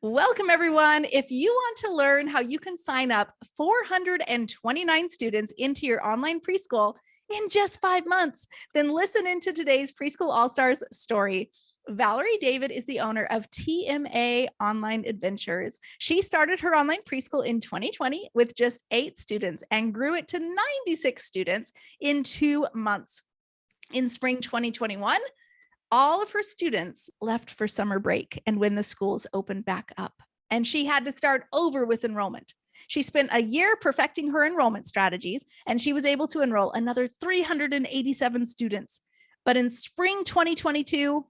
Welcome, everyone. If you want to learn how you can sign up 429 students into your online preschool in just 5 months, then listen into today's Preschool All-Stars story. Valerie David is the owner of TMA Online Adventures. She started her online preschool in 2020 with just 8 students and grew it to 96 students in 2 months. In spring 2021, all of her students left for summer break and when the schools opened back up, and she had to start over with enrollment. She spent a year perfecting her enrollment strategies, and she was able to enroll another 387 students. But in spring 2022,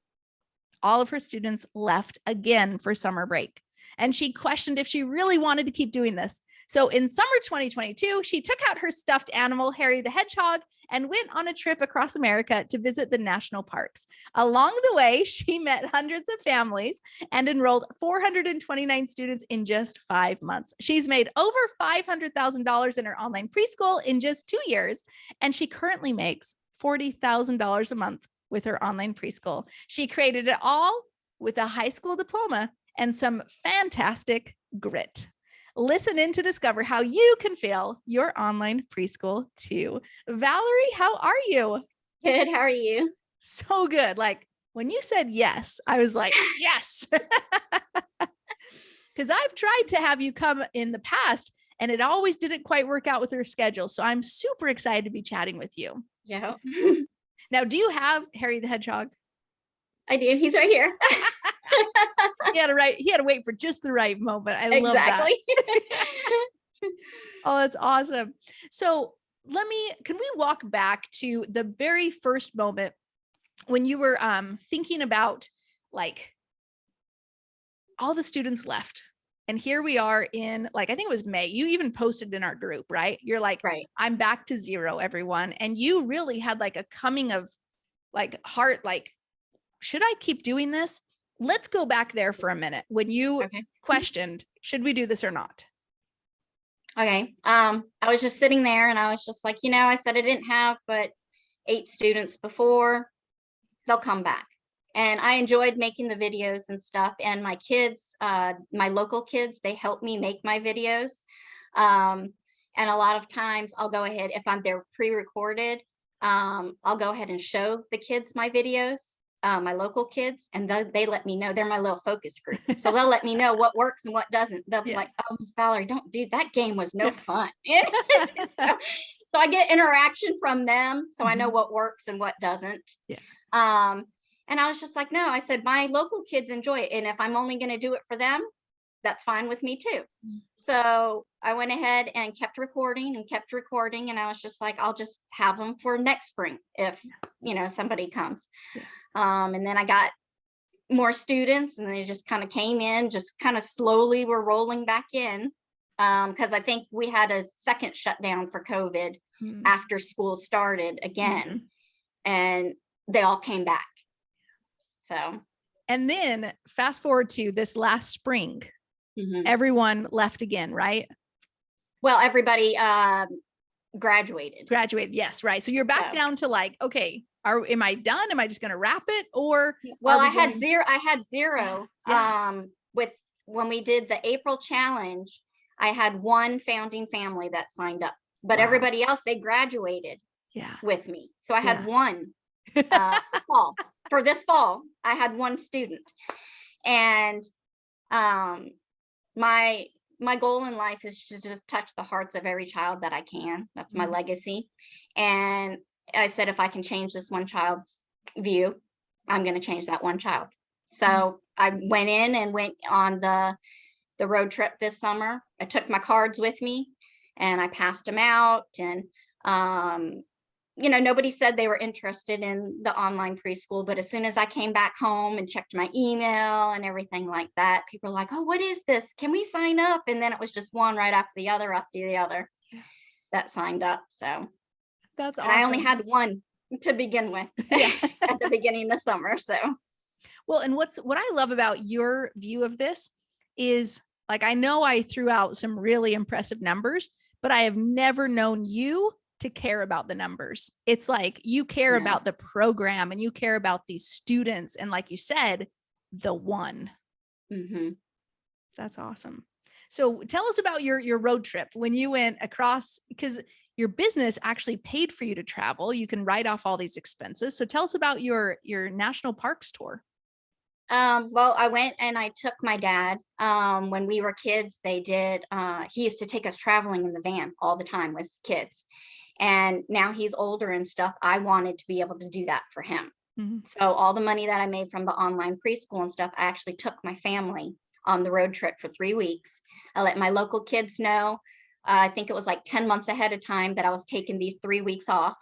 all of her students left again for summer break, and she questioned if she really wanted to keep doing this. So in summer 2022, she took out her stuffed animal, Harry the Hedgehog, and went on a trip across America to visit the national parks. Along the way, she met hundreds of families and enrolled 429 students in just 5 months. She's made over $500,000 in her online preschool in just 2 years, and she currently makes $40,000 a month with her online preschool. She created it all with a high school diploma and some fantastic grit. Listen in to discover how you can fail your online preschool too. Valerie, how are you? Good. How are you? So good. Like when you said yes, I was like, yes. Because I've tried to have you come in the past and it always didn't quite work out with her schedule. So I'm super excited to be chatting with you. Yeah. Now, do you have Harry the Hedgehog? I do. He's right here. He had to wait for just the right moment. I love that. Oh, that's awesome. So can we walk back to the very first moment when you were thinking about like all the students left, and here we are in I think it was May. You even posted in our group, right? You're like, right. I'm back to zero, everyone. And you really had like a coming of heart, should I keep doing this? Let's go back there for a minute when you questioned, should we do this or not? Okay. I was just sitting there and I was just like, I said I didn't have but 8 students before. They'll come back. And I enjoyed making the videos and stuff. And my kids, my local kids, they help me make my videos. And a lot of times I'll go ahead, if they're pre-recorded, I'll go ahead and show the kids my videos. My local kids, and they let me know. They're my little focus group, so they'll let me know what works and what doesn't. They'll be like, "Oh, Miss Valerie, don't do that. Game was no fun." so I get interaction from them, so I know what works and what doesn't. And I was just like, no, I said my local kids enjoy it, and if I'm only going to do it for them, that's fine with me too. So I went ahead and kept recording, and I was just like, I'll just have them for next spring if somebody comes. And then I got more students, and they just kind of came in, just kind of slowly were rolling back in, because I think we had a second shutdown for COVID after school started again, and they all came back. So, and then fast forward to this last spring, everyone left again, right? Well, everybody graduated. Yes, right. So you're back down to okay, am I done? Am I just going to wrap it? Or I had zero. With when we did the April challenge, I had one founding family that signed up, but everybody else, they graduated with me. So I had one fall. For this fall, I had one student, and my goal in life is to just touch the hearts of every child that I can. That's my legacy. And I said, if I can change this one child's view, I'm going to change that one child. So I went in and went on the road trip this summer. I took my cards with me and I passed them out. And, nobody said they were interested in the online preschool, but as soon as I came back home and checked my email and everything like that, people were like, oh, what is this? Can we sign up? And then it was just one right after the other that signed up. So that's awesome. And I only had one to begin with at the beginning of the summer. So, well, and what I love about your view of this is I know I threw out some really impressive numbers, but I have never known you to care about the numbers. It's you care about the program and you care about these students. And like you said, the one. That's awesome. So tell us about your road trip when you went across, because your business actually paid for you to travel. You can write off all these expenses. So tell us about your national parks tour. Well, I went and I took my dad. When we were kids, he used to take us traveling in the van all the time with kids. And now he's older and stuff. I wanted to be able to do that for him. Mhm. So all the money that I made from the online preschool and stuff, I actually took my family on the road trip for 3 weeks. I let my local kids know. I think it was like 10 months ahead of time that I was taking these 3 weeks off.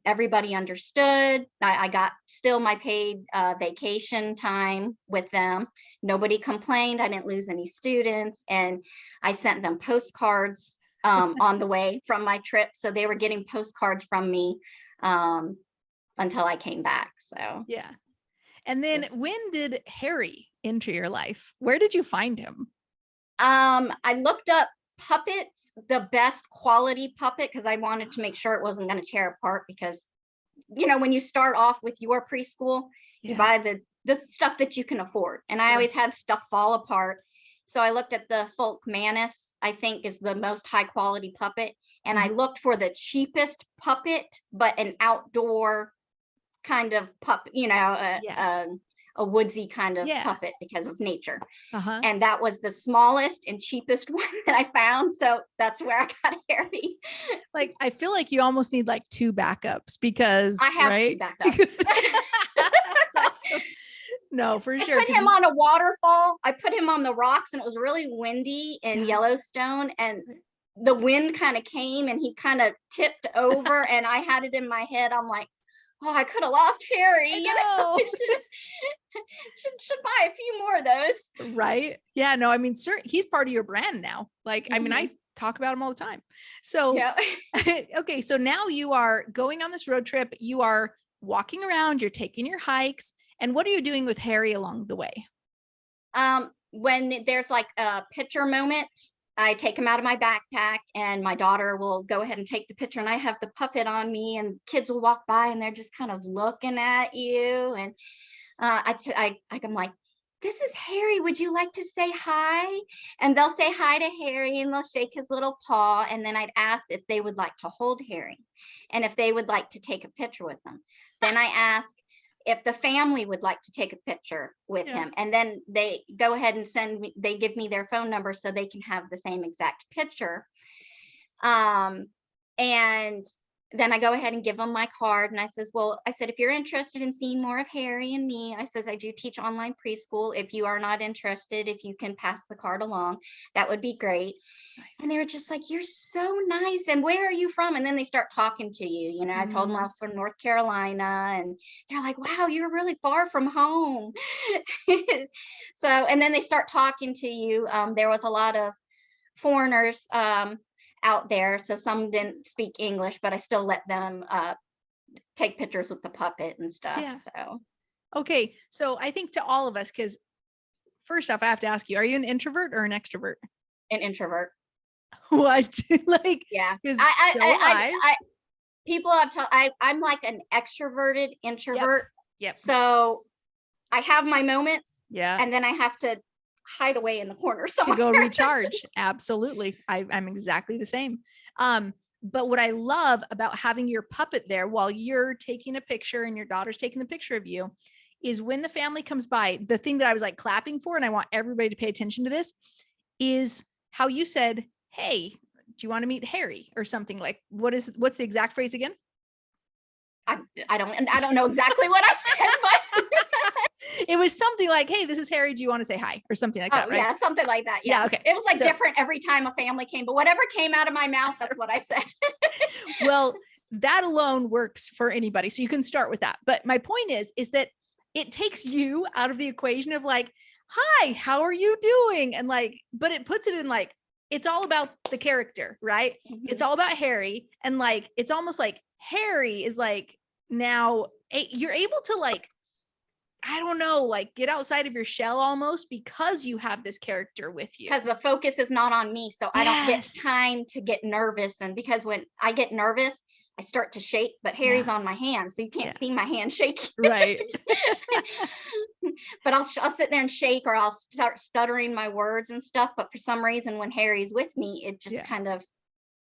Everybody understood. I got still my paid vacation time with them. Nobody complained. I didn't lose any students. And I sent them postcards on the way from my trip. So they were getting postcards from me until I came back. So Yeah. And then yes. when did Harry enter your life? Where did you find him? I looked up puppets, the best quality puppet, because I wanted to make sure it wasn't going to tear apart. Because when you start off with your preschool, you Yeah. buy the stuff that you can afford, and I Sure. always had stuff fall apart. So I looked at the Folk Manus, I think is the most high quality puppet, and I Mhm. looked for the cheapest puppet, but an outdoor kind of puppet, Yeah. a woodsy kind of Yeah. puppet because of nature. Uh-huh. And that was the smallest and cheapest one that I found. So that's where I got Harry. Like, I feel like you almost need like two backups I because, have two right? backups. That's awesome. No, for I sure. put him on a waterfall. I put him on the rocks, and it was really windy in Yeah. Yellowstone. And the wind kind of came and he kind of tipped over, and I had it in my head. I'm like, oh, I could have lost Harry. I You know, know. should buy a few more of those. Right. Yeah. No, I mean, sir, he's part of your brand now. Like, I mean, I Mhm. talk about him all the time. So, Yeah. okay. So now you are going on this road trip. You are walking around, you're taking your hikes. And what are you doing with Harry along the way? When there's like a picture moment, I take him out of my backpack, and my daughter will go ahead and take the picture, and I have the puppet on me, and kids will walk by and they're just kind of looking at you. And I'm like, this is Harry. Would you like to say hi? And they'll say hi to Harry, and they'll shake his little paw. And then I'd ask if they would like to hold Harry and if they would like to take a picture with them. Then I ask if the family would like to take a picture with Yeah. him. And then they go ahead and they give me their phone number so they can have the same exact picture. And then I go ahead and give them my card, and I said, if you're interested in seeing more of Harry and me, I says, I do teach online preschool. If you are not interested, if you can pass the card along, that would be great. Nice. And they were just like, you're so nice. And where are you from? And then they start talking to you. I told them I was from North Carolina, and they're like, wow, you're really far from home. So, and then they start talking to you. There was a lot of foreigners out there. So some didn't speak English, but I still let them take pictures with the puppet and stuff. Yeah. So, Okay. So I think to all of us, because first off, I have to ask you, are you an introvert or an extrovert? an introvert. What? Like, Yeah. because People have told I'm like an extroverted introvert. Yep. So I have my moments, Yeah. and then I have to hide away in the corner somewhere To go recharge. Absolutely. I'm exactly the same. But what I love about having your puppet there while you're taking a picture and your daughter's taking the picture of you is when the family comes by, the thing that I was like clapping for, and I want everybody to pay attention to this, is how you said, hey, do you want to meet Harry or something? Like, what's the exact phrase again? I don't know exactly what I said, but it was something like, hey, this is Harry. Do you want to say hi? Or something like that, right? Yeah, something like that. Yeah. Okay. It was like different every time a family came, but whatever came out of my mouth, that's what I said. Well, that alone works for anybody. So you can start with that. But my point is that it takes you out of the equation of like, hi, how are you doing? And like, but it puts it in like, it's all about the character, right? Mhm. It's all about Harry. And like, it's almost like Harry is like, now you're able to like, I don't know, like get outside of your shell almost because you have this character with you. Because the focus is not on me. So I don't get time to get nervous. And because when I get nervous, I start to shake, but Harry's on my hand, so you can't see my hand shaking. Right. But I'll sit there and shake, or I'll start stuttering my words and stuff. But for some reason, when Harry's with me, it just kind of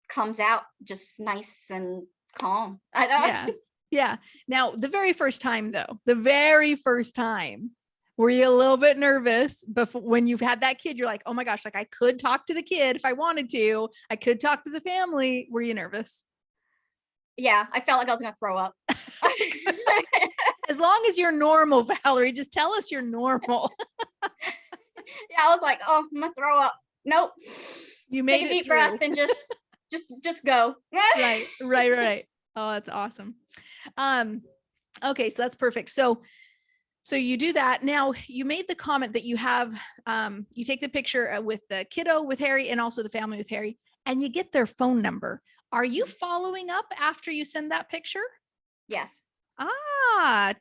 comes out just nice and calm. I don't. Yeah. Yeah. Now, the very first time, were you a little bit nervous before, when you've had that kid? You're like, oh my gosh, like I could talk to the kid if I wanted to. I could talk to the family. Were you nervous? Yeah, I felt like I was going to throw up. As long as you're normal, Valerie, just tell us you're normal. Yeah, I was like, oh, I'm going to throw up. Nope. You made Take a it deep through. breath and just go. Right. Oh, that's awesome. Okay, so that's perfect. So you do that. Now, you made the comment that you have, you take the picture with the kiddo with Harry and also the family with Harry, and you get their phone number. Are you following up after you send that picture? Yes.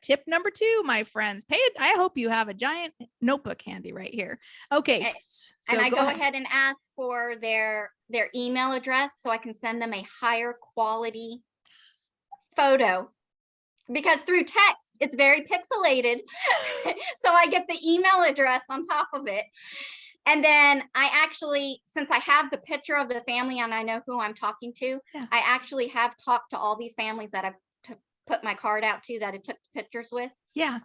Tip number 2, my friends. I hope you have a giant notebook handy right here. Okay. And I go ahead and ask for their email address so I can send them a higher quality photo, because through text it's very pixelated. So I get the email address on top of it. And then I actually, since I have the picture of the family and I know who I'm talking to, I actually have talked to all these families that I've put my card out to, that I took pictures with. Yeah.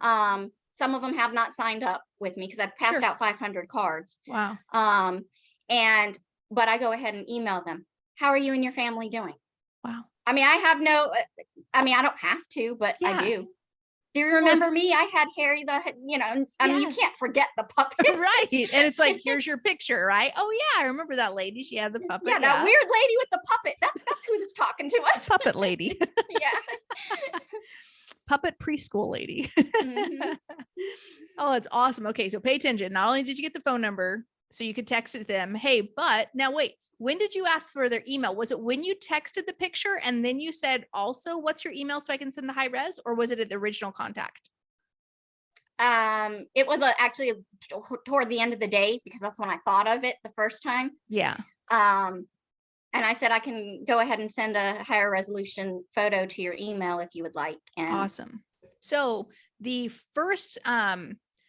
Some of them have not signed up with me because I've passed out 500 cards. Wow. But I go ahead and email them. How are you and your family doing? Wow. I mean, I don't have to, but I do. Do you remember me? I had Harry, you can't forget the puppet. Right. And it's like, here's your picture, right? Oh yeah, I remember that lady. She had the puppet. Yeah, that weird lady with the puppet. That's who's talking to us. Puppet lady. Yeah. Puppet preschool lady. Mm-hmm. Oh, it's awesome. Okay, so pay attention. Not only did you get the phone number, so you could text it to them, hey, but now wait, when did you ask for their email? Was it when you texted the picture and then you said, also, what's your email so I can send the high res? Or was it at the original contact? It was actually toward the end of the day, because that's when I thought of it the first time. Yeah. And I said, I can go ahead and send a higher resolution photo to your email if you would like. And awesome. So the first,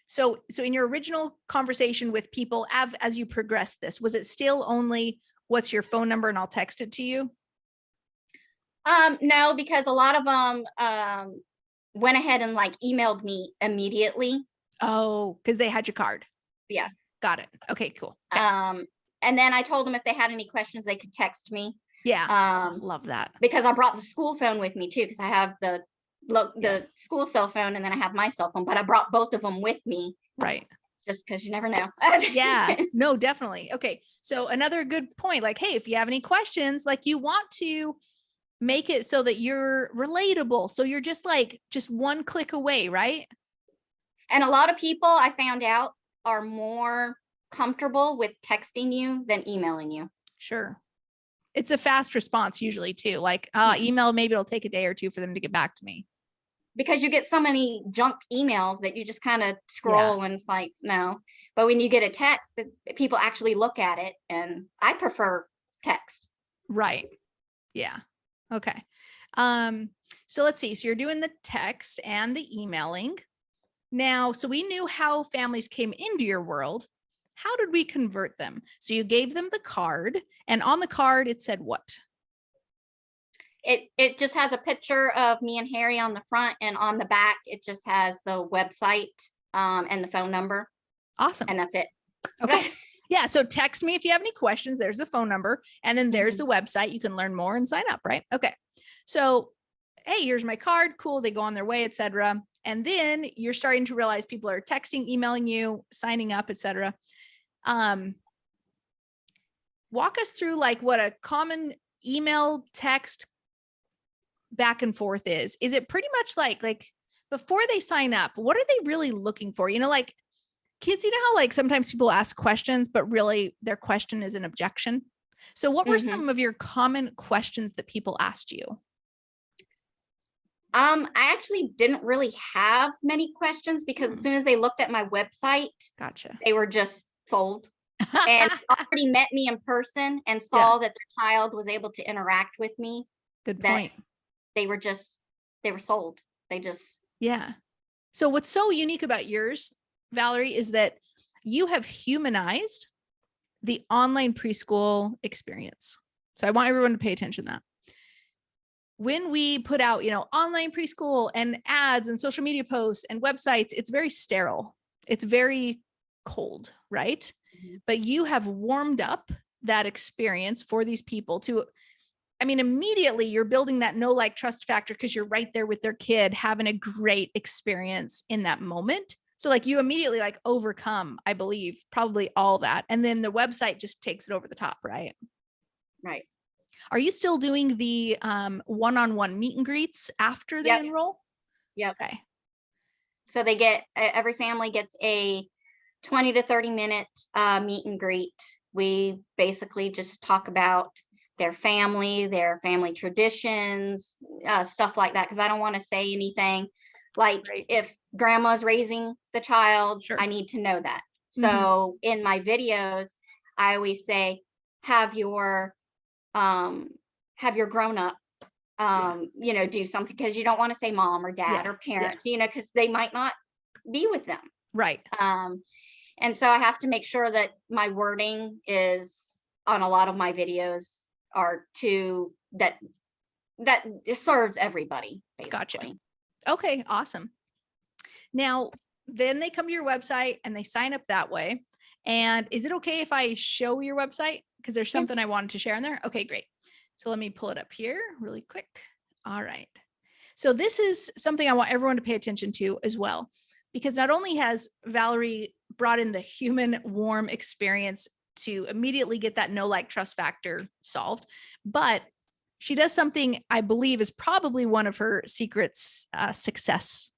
so in your original conversation with people, as you progressed this, was it still only, what's your phone number and I'll text it to you? No, because a lot of them went ahead and like emailed me immediately. Oh, because they had your card. Yeah. Got it. Okay, cool. Okay. And then I told them if they had any questions, they could text me. Yeah. Love that. Because I brought the school phone with me too, because I have the school cell phone and then I have my cell phone, but I brought both of them with me. Right. Just because you never know. Yeah, no, definitely. Okay. So another good point, like, hey, if you have any questions, like you want to make it so that you're relatable. So you're just one click away, right? And a lot of people I found out are more comfortable with texting you than emailing you. Sure. It's a fast response usually too. Like email, maybe it'll take a day or two for them to get back to me. Because you get so many junk emails that you just kind of scroll and it's like, no. But when you get a text, people actually look at it, and I prefer text. Right. Yeah. Okay. So let's see. So you're doing the text and the emailing. Now, so we knew how families came into your world. How did we convert them? So you gave them the card, and on the card, it said what? It just has a picture of me and Harry on the front, and on the back, it just has the website and the phone number. Awesome. And that's it. Okay. Yeah. So text me if you have any questions. There's the phone number, and then there's the website. You can learn more and sign up, right? Okay. So, hey, here's my card. Cool. They go on their way, etc. And then you're starting to realize people are texting, emailing you, signing up, etc. Walk us through like what a common email, text back and forth is. Is it pretty much like before they sign up, what are they really looking for? Like kids, how like sometimes people ask questions, but really their question is an objection. So what were some of your common questions that people asked you? I actually didn't really have many questions, because as soon as they looked at my website, gotcha, they were just sold and already met me in person and saw that their child was able to interact with me. Good point. they were sold. They just, Yeah. So what's so unique about yours, Valerie, is that you have humanized the online preschool experience. So I want everyone to pay attention to that. When we put out, online preschool and ads and social media posts and websites, it's very sterile. It's very cold, right? But you have warmed up that experience for these people to, immediately you're building that know, like, trust factor because you're right there with their kid having a great experience in that moment. So like you immediately like overcome, I believe, probably all that. And then the website just takes it over the top, right? right. Are you still doing the one-on-one meet and greets after they enroll? Yep. Okay. So every family gets a 20 to 30 minute meet and greet. We basically just talk about their family traditions, stuff like that. Cause I don't want to say anything like if grandma's raising the child, Sure. I need to know that. So in my videos, I always say, have your grown up, do something, because you don't want to say mom or dad or parents, because they might not be with them. Right. And so I have to make sure that my wording is on a lot of my videos are that it serves everybody, basically. Gotcha. Okay, awesome. Now, then they come to your website and they sign up that way. And is it okay if I show your website? Because there's something I wanted to share in there. Okay, great. So let me pull it up here really quick. All right. So this is something I want everyone to pay attention to as well, because not only has Valerie brought in the human warm experience to immediately get that know, like, trust factor solved, but she does something I believe is probably one of her secrets, success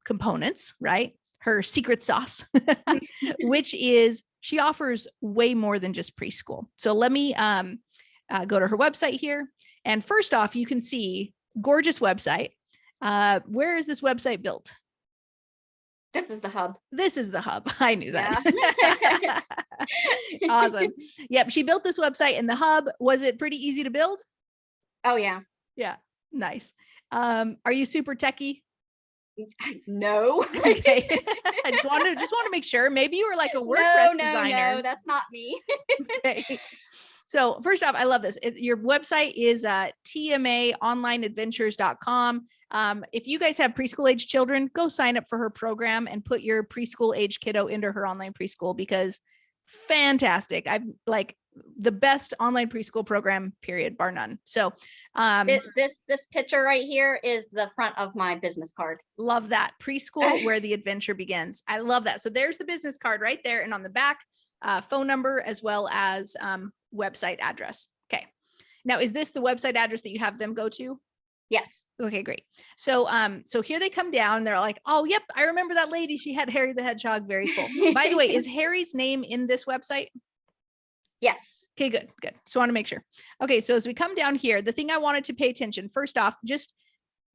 components, right? Her secret sauce, which is she offers way more than just preschool. So let me go to her website here. And first off, you can see gorgeous website. Where is this website built? This is the hub. This is the hub. I knew that. Awesome. Yep. She built this website in the hub. Was it pretty easy to build? Oh yeah. Yeah. Nice. Are you super techie? No. Okay. I just want to make sure. Maybe you were like a WordPress designer. No, that's not me. Okay. So first off, I love this. Your website is tmaonlineadventures.com. If you guys have preschool age children, go sign up for her program and put your preschool age kiddo into her online preschool, because fantastic. I've like the best online preschool program, period, bar none. So this picture right here is the front of my business card. Love that. Preschool where the adventure begins. I love that. So there's the business card right there. And on the back, phone number as well as website address. Okay. Now, is this the website address that you have them go to? Yes. Okay, great. So here they come down. They're like, oh, yep, I remember that lady. She had Harry the Hedgehog. Very cool. By the way, is Harry's name in this website? Yes. Okay, good. So I want to make sure. Okay. So as we come down here, the thing I wanted to pay attention, first off, just,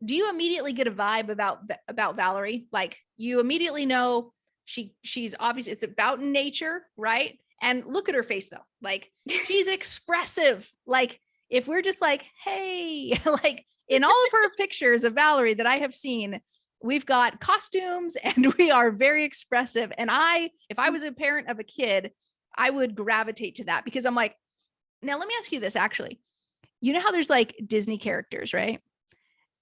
do you immediately get a vibe about Valerie? Like, you immediately know she's obvious. It's about nature, right? And look at her face though. Like, she's expressive. Like, if we're just like, hey, like in all of her pictures of Valerie that I have seen, we've got costumes and we are very expressive. And if I was a parent of a kid, I would gravitate to that, because I'm like, now let me ask you this, actually. You know how there's like Disney characters, right?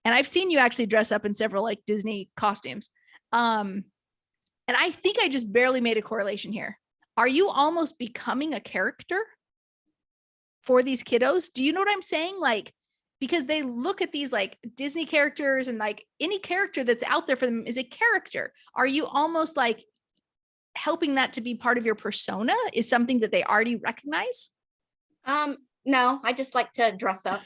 And I've seen you actually dress up in several like Disney costumes. And I think I just barely made a correlation here. Are you almost becoming a character for these kiddos? Do you know what I'm saying? Like, because they look at these like Disney characters, and like any character that's out there for them is a character. Are you almost like helping that to be part of your persona, is something that they already recognize? No, I just like to dress up.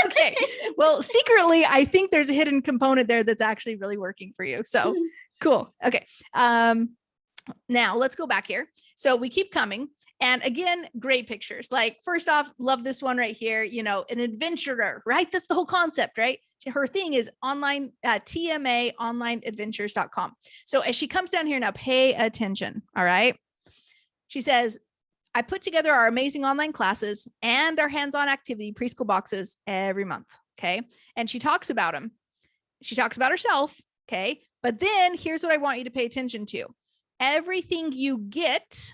Okay. Well, secretly, I think there's a hidden component there that's actually really working for you. So cool. Okay. Now let's go back here. So we keep coming. And again, great pictures. Like, first off, love this one right here, an adventurer, right? That's the whole concept, right? Her thing is online, tmaonlineadventures.com. So as she comes down here now, pay attention. All right. She says, I put together our amazing online classes and our hands-on activity preschool boxes every month. Okay. And she talks about him. She talks about herself. Okay. But then here's what I want you to pay attention to. Everything you get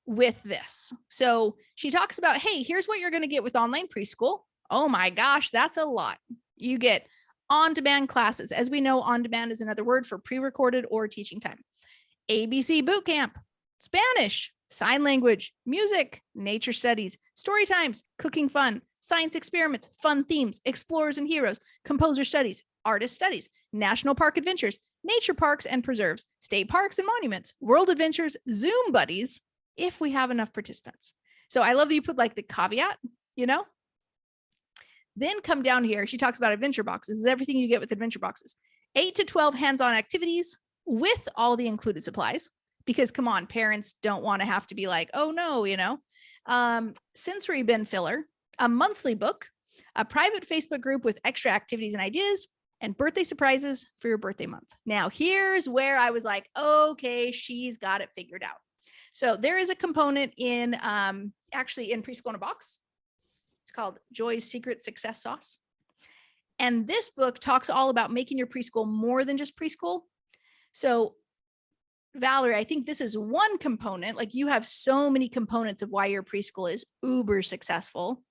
with this. So she talks about, hey, here's what you're going to get with online preschool. Oh my gosh, that's a lot. You get on-demand classes. As we know, on-demand is another word for pre-recorded or teaching time. ABC boot camp, Spanish, sign language, music, nature studies, story times, cooking fun, science experiments, fun themes, explorers and heroes, composer studies, artist studies, national park adventures, nature parks and preserves, state parks and monuments, world adventures, Zoom buddies, if we have enough participants. So I love that you put like the caveat, you know? Then come down here. She talks about adventure boxes. This is everything you get with adventure boxes. 8 to 12 hands-on activities with all the included supplies. Because come on, parents don't want to have to be like, oh no, you know. Sensory bin filler, a monthly book, a private Facebook group with extra activities and ideas, and birthday surprises for your birthday month. Now, here's where I was like, okay, she's got it figured out. So there is a component in actually in Preschool in a Box. It's called Joy's Secret Success Sauce. And this book talks all about making your preschool more than just preschool. So Valerie, I think this is one component. Like you have so many components of why your preschool is uber successful.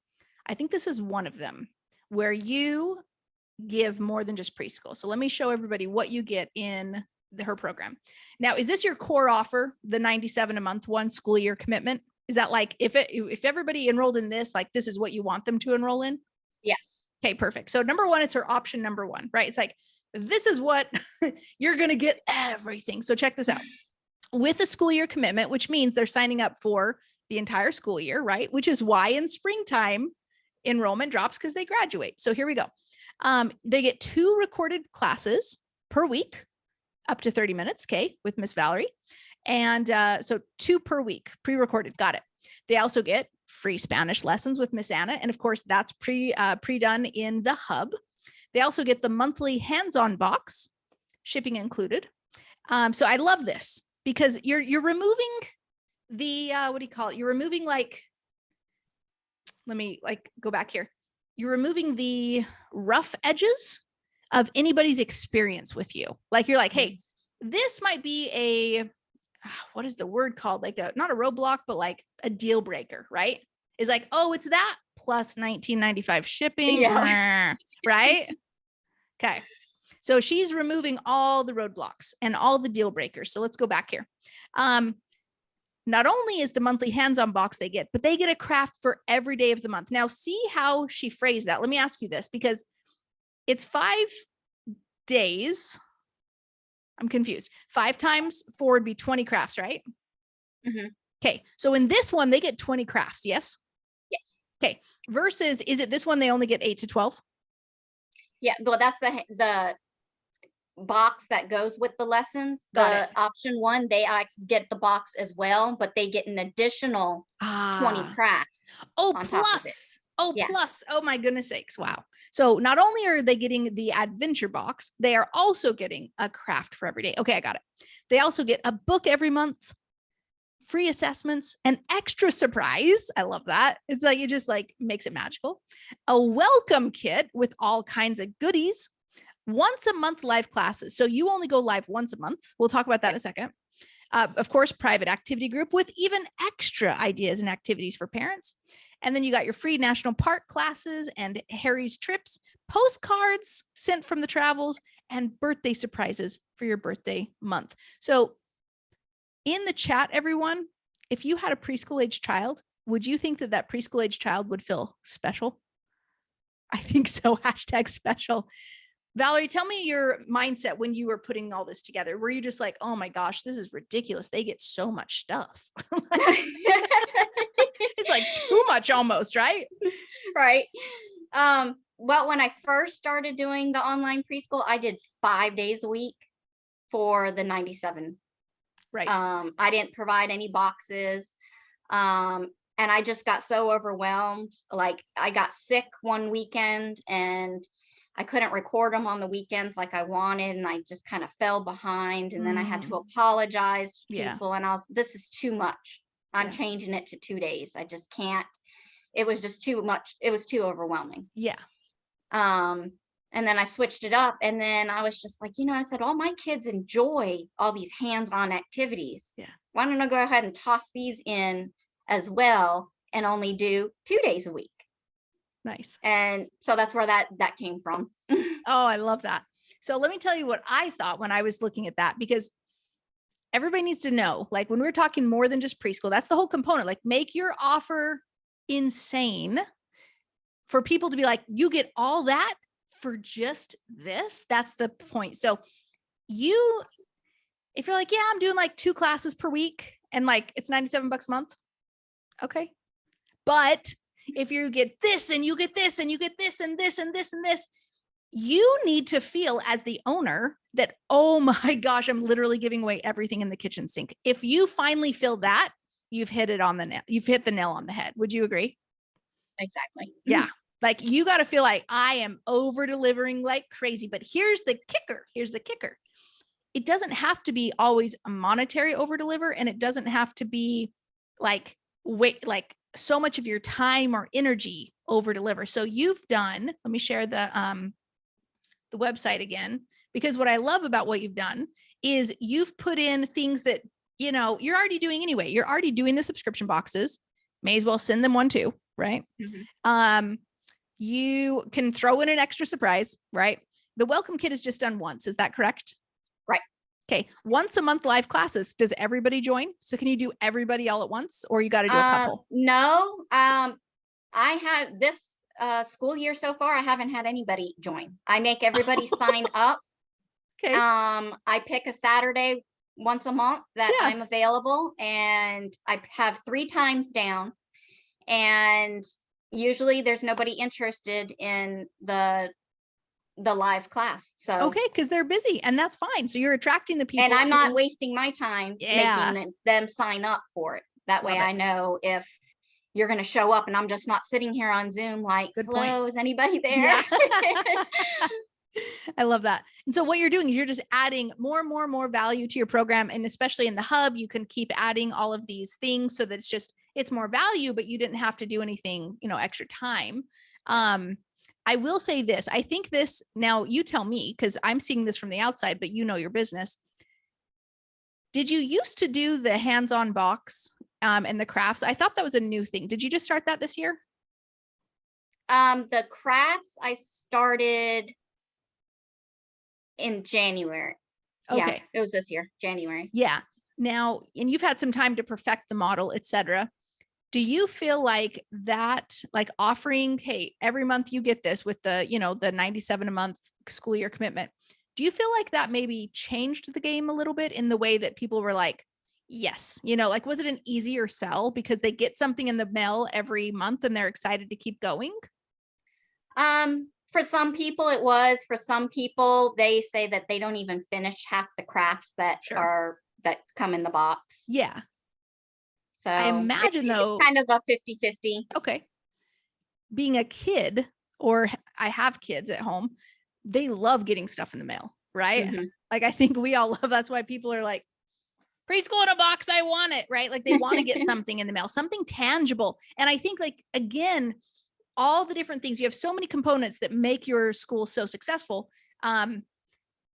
I think this is one of them where you give more than just preschool. So let me show everybody what you get in her program. Now, is this your core offer, the $97 a month, one school year commitment? Is that like, if everybody enrolled in this, like this is what you want them to enroll in? Yes. Okay, perfect. So number one is her option number one, right? It's like, this is what you're going to get everything. So check this out. With a school year commitment, which means they're signing up for the entire school year, right? Which is why in springtime enrollment drops because they graduate. So here we go. They get 2 recorded classes per week, up to 30 minutes, okay, with Miss Valerie. And so 2 per week, pre-recorded. Got it. They also get free Spanish lessons with Miss Anna. And of course, that's pre-done in the hub. They also get the monthly hands-on box, shipping included. So I love this because you're removing the, what do you call it? You're removing like, let me like go back here. You're removing the rough edges of anybody's experience with you. Like you're like, hey, this might be a, what is the word called? Like not a roadblock, but like a deal breaker, right? Is like, oh, it's that plus $19.95 shipping, yeah. Right? Okay. So she's removing all the roadblocks and all the deal breakers. So let's go back here. Not only is the monthly hands-on box they get, but they get a craft for every day of the month. Now, see how she phrased that. Let me ask you this, because it's 5 days. I'm confused. 5 times 4 would be 20 crafts, right? Mm-hmm. Okay. So in this one, they get 20 crafts. Yes. Yes. Okay. Versus, is it this one? They only get 8 to 12. Yeah. Well, that's the box that goes with the lessons. The option one, they get the box as well, but they get an additional 20 crafts. Oh, plus. Oh, yeah. Plus. Oh my goodness sakes. Wow. So not only are they getting the adventure box, they are also getting a craft for every day. Okay, I got it. They also get a book every month, free assessments, an extra surprise. I love that. It's like, it just like makes it magical. A welcome kit with all kinds of goodies. Once a month live classes. So you only go live once a month. We'll talk about that in a second. Of course, private activity group with even extra ideas and activities for parents. And then you got your free national park classes and Harry's trips, postcards sent from the travels, and birthday surprises for your birthday month. So in the chat, everyone, if you had a preschool age child, would you think that that preschool age child would feel special? I think so. Hashtag special. Valerie, tell me your mindset when you were putting all this together. Were you just like, oh my gosh, this is ridiculous. They get so much stuff. It's like too much almost, right? Right. Well, when I first started doing the online preschool, I did 5 days a week for the 97. Right. I didn't provide any boxes. And I just got so overwhelmed. Like I got sick one weekend and I couldn't record them on the weekends like I wanted. And I just kind of fell behind. And then I had to apologize to people. And this is too much. I'm changing it to 2 days. I just can't. It was just too much. It was too overwhelming. Yeah. And then I switched it up. And then I was just like, I said, all my kids enjoy all these hands-on activities. Yeah. Why don't I go ahead and toss these in as well and only do 2 days a week? Nice. And so that's where that came from. Oh, I love that. So let me tell you what I thought when I was looking at that, because everybody needs to know, like when we're talking more than just preschool, that's the whole component. Like make your offer insane for people to be like, you get all that for just this. That's the point. So if you're like, yeah, I'm doing like 2 classes per week and like it's $97 a month. Okay. But if you get this and you get this and you get this and this and this and this, you need to feel as the owner that, oh my gosh, I'm literally giving away everything in the kitchen sink. If you finally feel that, you've hit it on the nail. You've hit the nail on the head. Would you agree? Exactly. Yeah. Like you got to feel like I am over delivering like crazy. But here's the kicker. It doesn't have to be always a monetary over deliver. And it doesn't have to be like so much of your time or energy over deliver. So you've done, let me share the website again, because what I love about what you've done is you've put in things that, you're already doing anyway. You're already doing the subscription boxes. May as well send them one too, right? Mm-hmm. You can throw in an extra surprise, right? The welcome kit is just done once. Is that correct? Right. Okay. Once a month live classes. Does everybody join? So can you do everybody all at once, or you got to do a couple? No. I have this school year so far, I haven't had anybody join. I make everybody sign up. Okay. I pick a Saturday once a month that I'm available, and I have 3 times down, and usually there's nobody interested in the live class. So okay, because they're busy, and that's fine. So you're attracting the people, and I'm not wasting my time Yeah. making them sign up for it. That way Love it. I know if you're going to show up and I'm just not sitting here on Zoom like, Good hello, point. is anybody there? Yeah. I love that. And so what you're doing is you're just adding more and more and more value to your program. And especially in the hub, you can keep adding all of these things so that it's more value, but you didn't have to do anything, extra time. I will say this. I think this, now you tell me, because I'm seeing this from the outside, but your business. Did you used to do the hands-on box and the crafts? I thought that was a new thing. Did you just start that this year? The crafts I started in January. Okay. Yeah, it was this year, January. Yeah. Now, and you've had some time to perfect the model, et cetera. Do you feel like that, like offering, hey, every month you get this with the, the $97 a month school year commitment? Do you feel like that maybe changed the game a little bit in the way that people were like, yes, like, was it an easier sell because they get something in the mail every month and they're excited to keep going? For some people it was. For some people, they say that they don't even finish half the crafts that that come in the box. Yeah. So I imagine though, it's kind of a 50-50. Okay. Being a kid, or I have kids at home, they love getting stuff in the mail, right? Mm-hmm. Like, I think we all love, that's why people are like, preschool in a box, I want it, right? Like they want to get something in the mail, something tangible. And I think, like, again, all the different things, you have so many components that make your school so successful.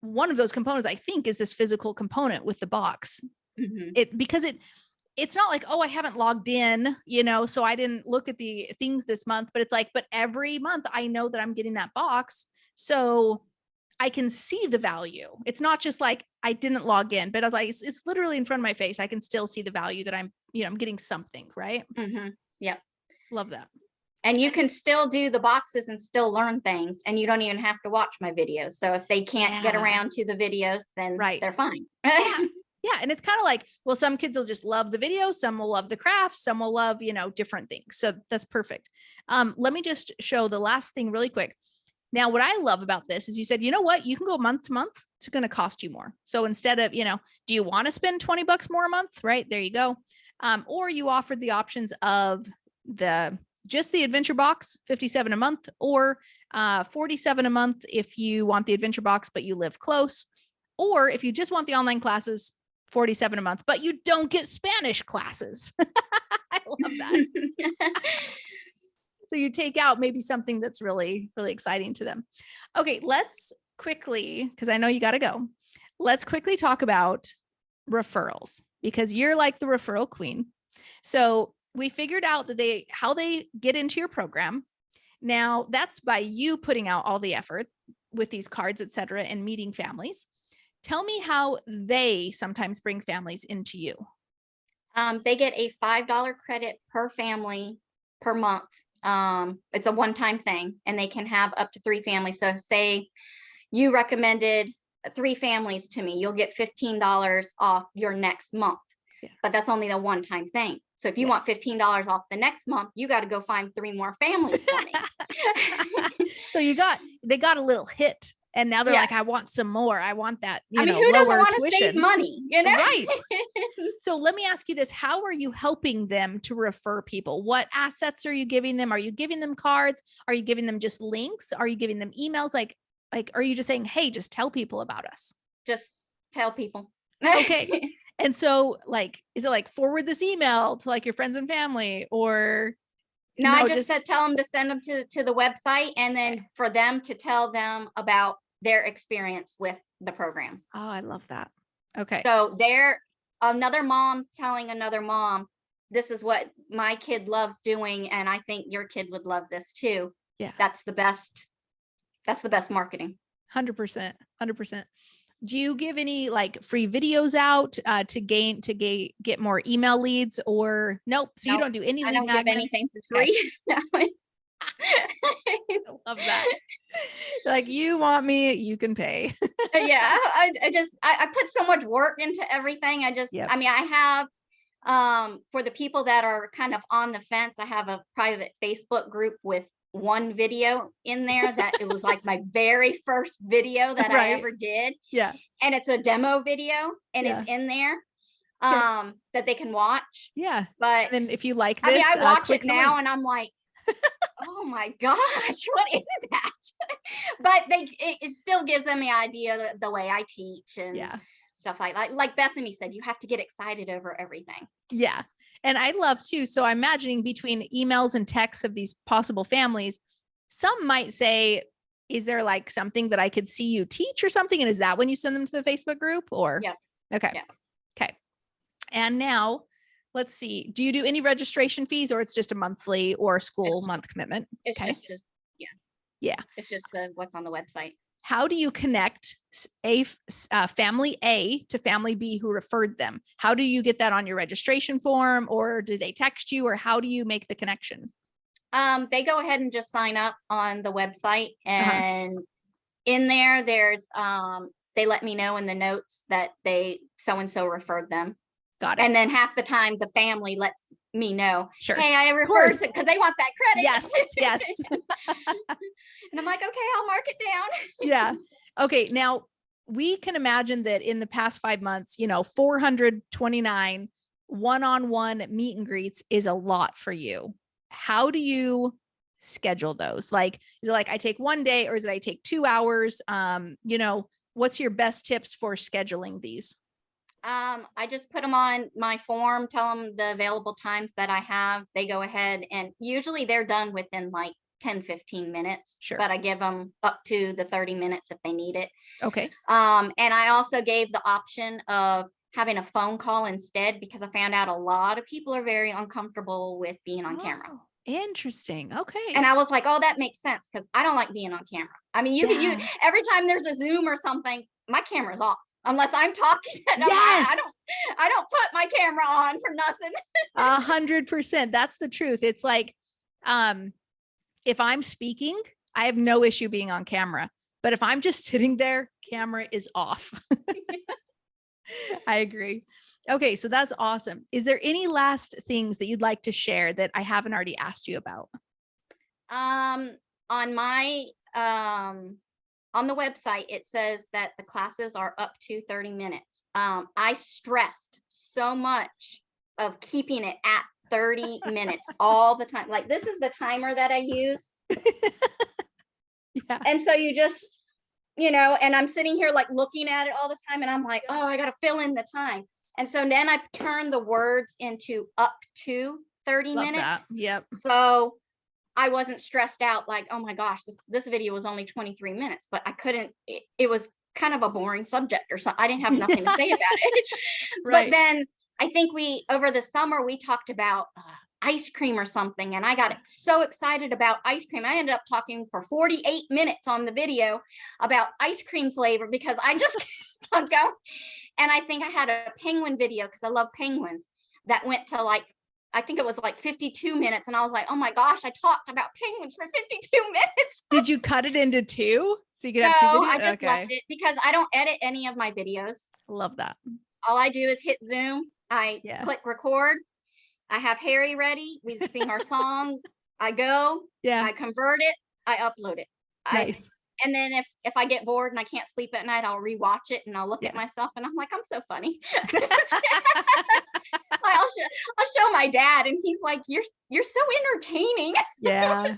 One of those components, I think, is this physical component with the box. Mm-hmm. Because it's not like, oh, I haven't logged in, so I didn't look at the things this month, but it's like, but every month I know that I'm getting that box. So I can see the value. It's not just like I didn't log in, but I was like, it's literally in front of my face. I can still see the value that I'm getting something, right? Mm-hmm. Yep. Love that. And you can still do the boxes and still learn things, and you don't even have to watch my videos. So if they can't get around to the videos, then they're fine. Yeah. And it's kind of like, well, some kids will just love the video. Some will love the crafts. Some will love, different things. So that's perfect. Let me just show the last thing really quick. Now, what I love about this is you said, you know what, you can go month to month. It's going to cost you more. So instead of, do you want to spend $20 more a month? Right. There you go. Or you offered the options of just the adventure box, $57 a month, or $47 a month if you want the adventure box, but you live close. Or if you just want the online classes, $47 a month, but you don't get Spanish classes. I love that. So you take out maybe something that's really, really exciting to them. Okay, let's quickly, because I know you got to go. Let's quickly talk about referrals, because you're like the referral queen. So we figured out that how they get into your program. Now that's by you putting out all the effort with these cards, et cetera, and meeting families. Tell me how they sometimes bring families into you. They get a $5 credit per family per month. It's a one-time thing, and they can have up to 3 families. So say you recommended 3 families to me, you'll get $15 off your next month. Yeah. But that's only a one-time thing. So if you want $15 off the next month, you got to go find 3 more families for me. So they got a little hit, and now they're like, I want some more. I want that, who doesn't lower want to tuition. save money, Right. So let me ask you this. How are you helping them to refer people? What assets are you giving them? Are you giving them cards? Are you giving them just links? Are you giving them emails? Like, are you just saying, hey, just tell people about us? Just tell people. Okay. And so is it forward this email to your friends and family, or? No, I just said, tell them to send them to the website, and then for them to tell them about their experience with the program. Oh, I love that. Okay. So another mom telling another mom, this is what my kid loves doing, and I think your kid would love this too. Yeah. That's the best marketing. 100%. 100%. Do you give any free videos out to get more email leads, or nope? So you don't do any lead magnets? I don't give anything for free. Okay. I love that. You want me, you can pay. Yeah. I put so much work into everything. I have, for the people that are kind of on the fence, I have a private Facebook group with one video in there that it was my very first video that I ever did. Yeah. And it's a demo video, and it's in there that they can watch. Yeah. But then if you like this, I watch it now and I'm like, oh my gosh, what is that? But it still gives them the idea of the way I teach and stuff like Bethany said, you have to get excited over everything. Yeah. And I love too. So I'm imagining between emails and texts of these possible families, some might say, is there something that I could see you teach or something? And is that when you send them to the Facebook group, or? Yeah. Okay. Yeah. Okay. And now let's see, do you do any registration fees, or it's just a monthly or school month commitment? It's just yeah. It's just what's on the website. How do you connect family A to family B who referred them? How do you get that on your registration form, or do they text you, or how do you make the connection? They go ahead and just sign up on the website, and in there's they let me know in the notes that so-and-so referred them. Got it. And then half the time the family lets me know, sure, hey, I referred it, because they want that credit. Yes. And I'm like, okay, I'll mark it down. Yeah. Okay. Now we can imagine that in the past 5 months, 429 one-on-one meet and greets is a lot for you. How do you schedule those? Is it I take 1 day, or is it I take 2 hours? What's your best tips for scheduling these? I just put them on my form, tell them the available times that I have. They go ahead, and usually they're done within 10-15 minutes. Sure. But I give them up to the 30 minutes if they need it. Okay. And I also gave the option of having a phone call instead, because I found out a lot of people are very uncomfortable with being on camera. Interesting. Okay. And I was like, oh, that makes sense, because I don't like being on camera. I mean, you every time there's a Zoom or something, my camera's off. Unless I'm talking. Yes. I don't put my camera on for nothing. 100%. That's the truth. It's if I'm speaking, I have no issue being on camera, but if I'm just sitting there, camera is off. I agree. Okay. So that's awesome. Is there any last things that you'd like to share that I haven't already asked you about? On my, on the website, it says that the classes are up to 30 minutes. I stressed so much of keeping it at 30 minutes all the time. This is the timer that I use. Yeah. And so you just, and I'm sitting here looking at it all the time, and I'm like, oh, I got to fill in the time. And so then I turn the words into up to 30 minutes. That. Yep. So I wasn't stressed out like, oh my gosh, this video was only 23 minutes, but I couldn't, it was kind of a boring subject or something. I didn't have nothing to say about it. But Right. then I think over the summer, we talked about ice cream or something. And I got so excited about ice cream. I ended up talking for 48 minutes on the video about ice cream flavor because I just kept going. And I think I had a penguin video because I love penguins that went to like, I think it was like 52 minutes. And I was like, oh my gosh, I talked about penguins for 52 minutes. Did you cut it into two? So you could No, have two videos? I just left it because I don't edit any of my videos. Love that. All I do is hit Zoom. I click record. I have Harry ready. We sing our song. I go. Yeah. I convert it. I upload it. Nice. And then if I get bored and I can't sleep at night, I'll rewatch it and I'll look at myself and I'm like, I'm so funny. I'll show my dad and he's like, you're so entertaining. Yeah.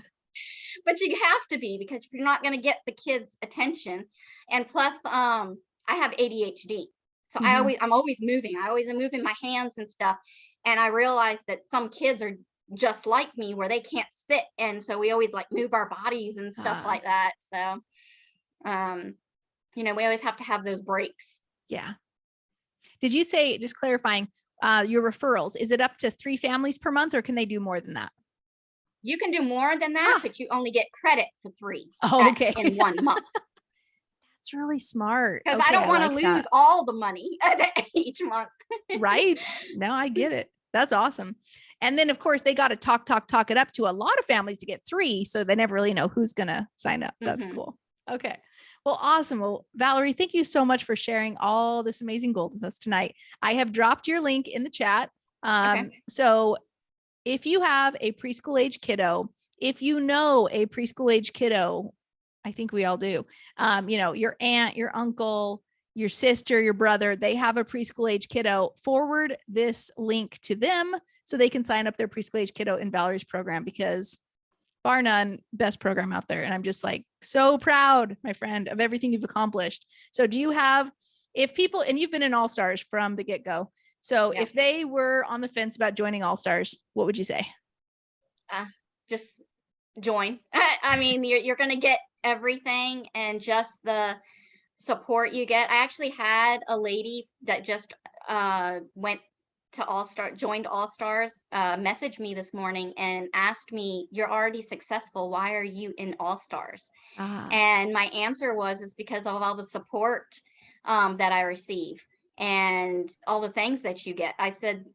But you have to be, because if you're not going to get the kids' attention, and plus I have ADHD. So I'm always moving. I always am moving my hands and stuff. And I realized that some kids are just like me where they can't sit. And so we always like move our bodies and stuff like that. So, we always have to have those breaks. Yeah. Did you say, just clarifying, your referrals, is it up to 3 families per month or can they do more than that? You can do more than that, but you only get credit for 3 okay. in 1 month. That's really smart. Because I don't want to lose all the money each month. Right. No, I get it. That's awesome. And then of course they got to talk it up to a lot of families to get 3. So they never really know who's going to sign up. That's cool. Okay. Well, awesome. Well, Valerie, thank you so much for sharing all this amazing gold with us tonight. I have dropped your link in the chat. So if you have a preschool age kiddo, if you know a preschool age kiddo, I think we all do, your aunt, your uncle, your sister, your brother, they have a preschool age kiddo, forward this link to them so they can sign up their preschool age kiddo in Valerie's program, because bar none, best program out there. And I'm just like, so proud, my friend, of everything you've accomplished. So do you have, if people, and you've been in All Stars from the get-go. So if they were on the fence about joining All Stars, what would you say? Just join. I mean, you're going to get everything, and just the support you get. I actually had a lady that just went to joined All Stars, message me this morning and asked me, you're already successful, why are you in All Stars? And my answer is because of all the support that I receive and all the things that you get. I said,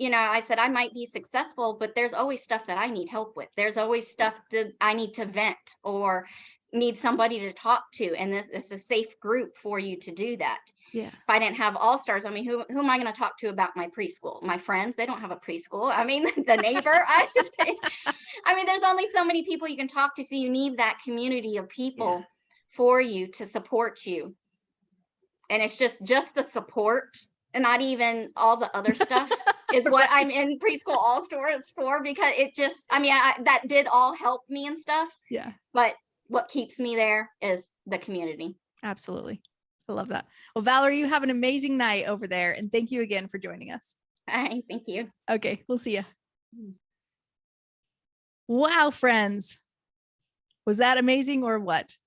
I might be successful, but there's always stuff that I need help with. There's always stuff that I need to vent or need somebody to talk to. And this is a safe group for you to do that. Yeah. If I didn't have All Stars, I mean, who am I going to talk to about my preschool? My friends, they don't have a preschool. I mean, the neighbor, I mean, there's only so many people you can talk to. So you need that community of people for you to support you. And it's just the support and not even all the other stuff is what I'm in Preschool All Stars for, because it just, I mean, that did all help me and stuff. Yeah. But what keeps me there is the community. Absolutely. I love that. Well, Valerie, you have an amazing night over there. And thank you again for joining us. Hi, thank you. Okay. We'll see you. Wow, friends. Was that amazing or what?